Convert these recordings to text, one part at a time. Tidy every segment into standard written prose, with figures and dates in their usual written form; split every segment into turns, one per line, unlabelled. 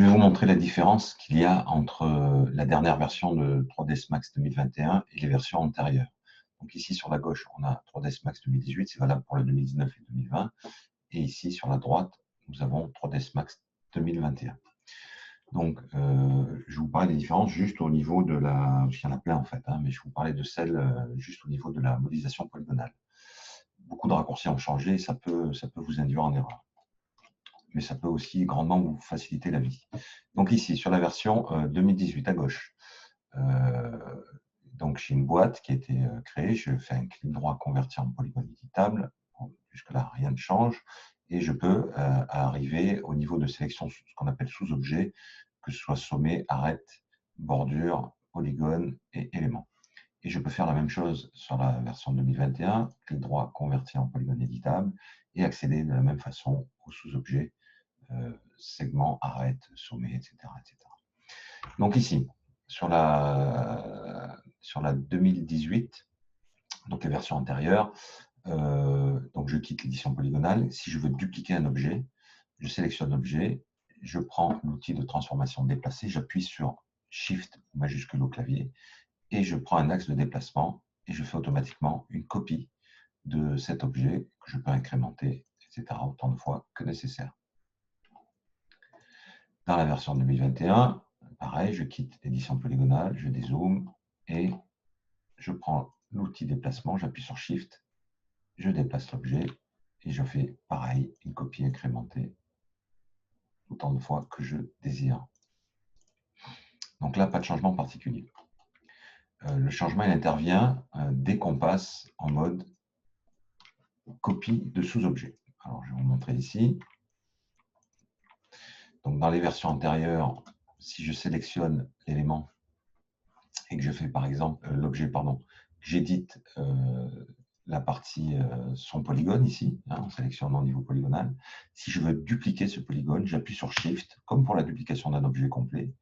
Je vais vous montrer la différence qu'il y a entre la dernière version de 3ds Max 2021 et les versions antérieures. Donc ici sur la gauche, on a 3ds Max 2018, c'est valable pour le 2019 et 2020. Et ici sur la droite, nous avons 3ds Max 2021. Donc je vous parlais des différences juste au niveau de la... Il y en a plein en fait, mais je vous parlais de celle juste au niveau de la modélisation polygonale. Beaucoup de raccourcis ont changé, ça peut vous induire en erreur. Mais ça peut aussi grandement vous faciliter la vie. Donc ici, sur la version 2018 à gauche, donc j'ai une boîte qui a été créée, je fais un clic droit convertir en polygone éditable, jusque-là rien ne change, et je peux arriver au niveau de sélection, ce qu'on appelle sous-objet, que ce soit sommet, arête, bordure, polygone et élément. Et je peux faire la même chose sur la version 2021, clic droit convertir en polygone éditable, et accéder de la même façon au sous-objet, segment, arête, sommet, etc., etc. Donc ici, sur la 2018, donc les versions antérieures, donc je quitte l'édition polygonale. Si je veux dupliquer un objet, je sélectionne l'objet, je prends l'outil de transformation déplacée, j'appuie sur Shift majuscule au clavier, et je prends un axe de déplacement, et je fais automatiquement une copie de cet objet que je peux incrémenter, etc., autant de fois que nécessaire. Dans la version 2021, pareil, je quitte l'édition polygonale, je dézoome et je prends l'outil déplacement, j'appuie sur Shift, je déplace l'objet et je fais pareil, une copie incrémentée autant de fois que je désire. Donc là, pas de changement particulier. Le changement, il intervient dès qu'on passe en mode copie de sous-objet. Alors, je vais vous montrer ici. Donc, dans les versions antérieures, si je sélectionne l'élément et que je fais par exemple l'objet, j'édite la partie son polygone ici, en sélectionnant au niveau polygonal. Si je veux dupliquer ce polygone, j'appuie sur Shift, comme pour la duplication d'un objet complet,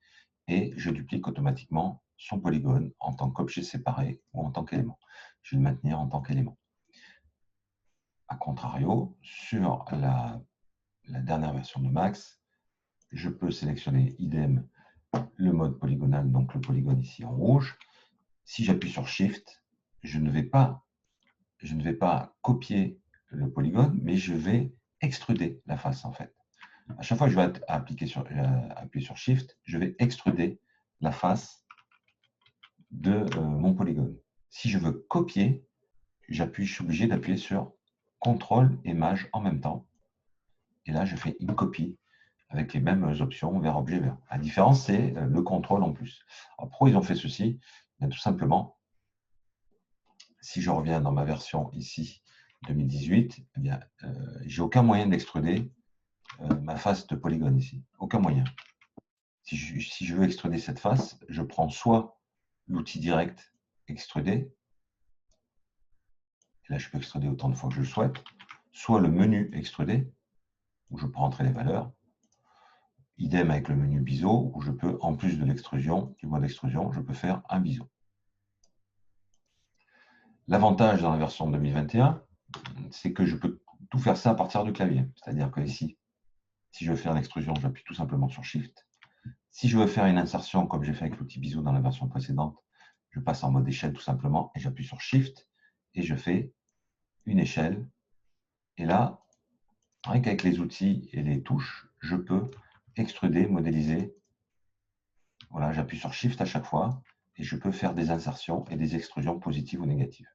et je duplique automatiquement son polygone en tant qu'objet séparé ou en tant qu'élément. Je vais le maintenir en tant qu'élément. A contrario, sur la dernière version de Max, je peux sélectionner idem le mode polygonal, donc le polygone ici en rouge. Si j'appuie sur Shift, je ne vais pas copier le polygone, mais je vais extruder la face en fait. À chaque fois que je vais appuyer sur Shift, je vais extruder la face de mon polygone. Si je veux copier, je suis obligé d'appuyer sur CTRL et Maj en même temps. Et là, je fais une copie avec les mêmes options vers objet vert. La différence, c'est le contrôle en plus. Alors, pourquoi ils ont fait ceci? Bien, tout simplement, si je reviens dans ma version ici, 2018, eh bien, j'ai aucun moyen d'extruder ma face de polygone ici. Aucun moyen. Si je veux extruder cette face, je prends soit l'outil direct extruder, et là je peux extruder autant de fois que je le souhaite, soit le menu extruder, où je peux rentrer les valeurs, idem avec le menu biseau, où je peux, en plus de l'extrusion, du mode extrusion, je peux faire un biseau. L'avantage dans la version 2021, c'est que je peux tout faire ça à partir du clavier. C'est-à-dire que ici, si je veux faire l'extrusion, j'appuie tout simplement sur Shift. Si je veux faire une insertion, comme j'ai fait avec l'outil biseau dans la version précédente, je passe en mode échelle tout simplement, et j'appuie sur Shift, et je fais une échelle. Et là, rien qu'avec les outils et les touches, je peux extruder, modéliser. Voilà, j'appuie sur Shift à chaque fois, et je peux faire des insertions et des extrusions positives ou négatives.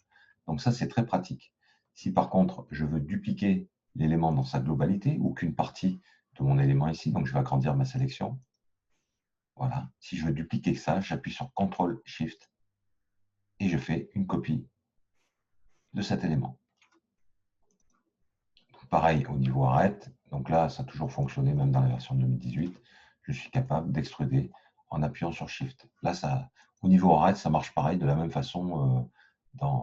Donc ça, c'est très pratique. Si par contre, je veux dupliquer l'élément dans sa globalité, ou qu'une partie de mon élément ici, donc je vais agrandir ma sélection. Voilà, si je veux dupliquer ça, j'appuie sur CTRL SHIFT et je fais une copie de cet élément. Pareil au niveau arête, donc là, ça a toujours fonctionné, même dans la version 2018, je suis capable d'extruder en appuyant sur Shift. Là, au niveau arête, ça marche pareil, de la même façon,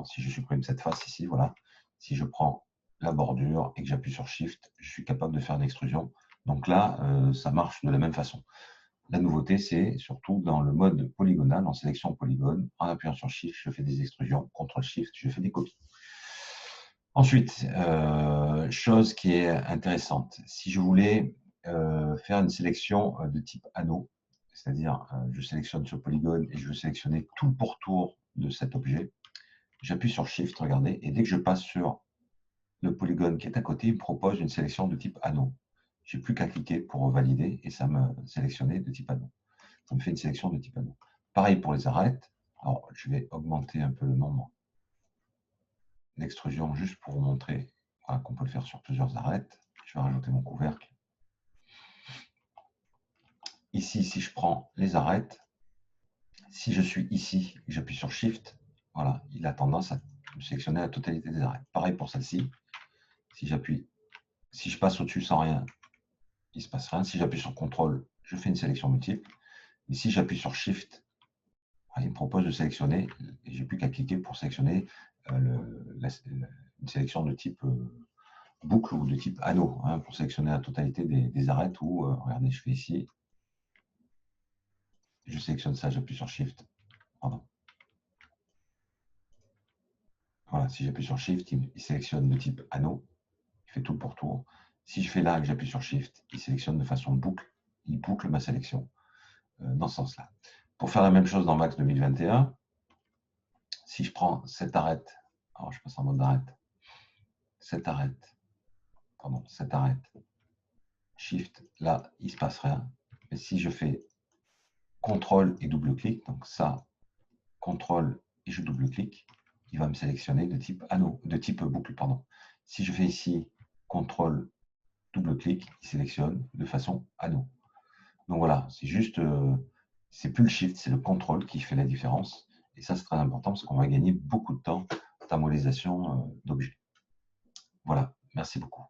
si je supprime cette face ici, voilà, si je prends la bordure et que j'appuie sur Shift, je suis capable de faire une extrusion. Donc là, ça marche de la même façon. La nouveauté, c'est surtout dans le mode polygonal, en sélection polygone, en appuyant sur Shift, je fais des extrusions, CTRL-SHIFT, je fais des copies. Ensuite, chose qui est intéressante, si je voulais faire une sélection de type anneau, c'est-à-dire je sélectionne ce polygone et je veux sélectionner tout le pourtour de cet objet. J'appuie sur Shift, regardez, et dès que je passe sur le polygone qui est à côté, il me propose une sélection de type anneau. Je n'ai plus qu'à cliquer pour valider et ça me sélectionné de type anneau. Ça me fait une sélection de type anneau. Pareil pour les arêtes. Alors, je vais augmenter un peu le nombre d'extrusions juste pour vous montrer qu'on peut le faire sur plusieurs arêtes. Je vais rajouter mon couvercle. Ici, si je prends les arêtes, si je suis ici et j'appuie sur Shift, voilà, il a tendance à me sélectionner la totalité des arêtes. Pareil pour celle-ci. Si j'appuie, si je passe au-dessus sans rien, il ne se passe rien. Si j'appuie sur CTRL, je fais une sélection multiple. Et si j'appuie sur Shift, il me propose de sélectionner, et j'ai plus qu'à cliquer pour sélectionner une sélection de type boucle ou de type anneau, pour sélectionner la totalité des arêtes où, regardez, je fais ici, je sélectionne ça, j'appuie sur Shift, pardon. Voilà, si j'appuie sur Shift, il sélectionne de type anneau, il fait tout le pourtour. Si je fais là et que j'appuie sur Shift, il sélectionne de façon boucle, il boucle ma sélection dans ce sens-là. Pour faire la même chose dans Max 2021, si je prends cette arête, alors je passe en mode arête, cette arête, Shift, là, il ne se passe rien. Mais si je fais CTRL et double-clic, donc ça, CTRL et je double-clique, il va me sélectionner de type anneau, de type boucle, pardon. Si je fais ici CTRL, double-clic, il sélectionne de façon anneau. Donc voilà, c'est juste, c'est plus le Shift, c'est le CTRL qui fait la différence. Et ça, c'est très important parce qu'on va gagner beaucoup de temps en modélisation d'objets. Voilà, merci beaucoup.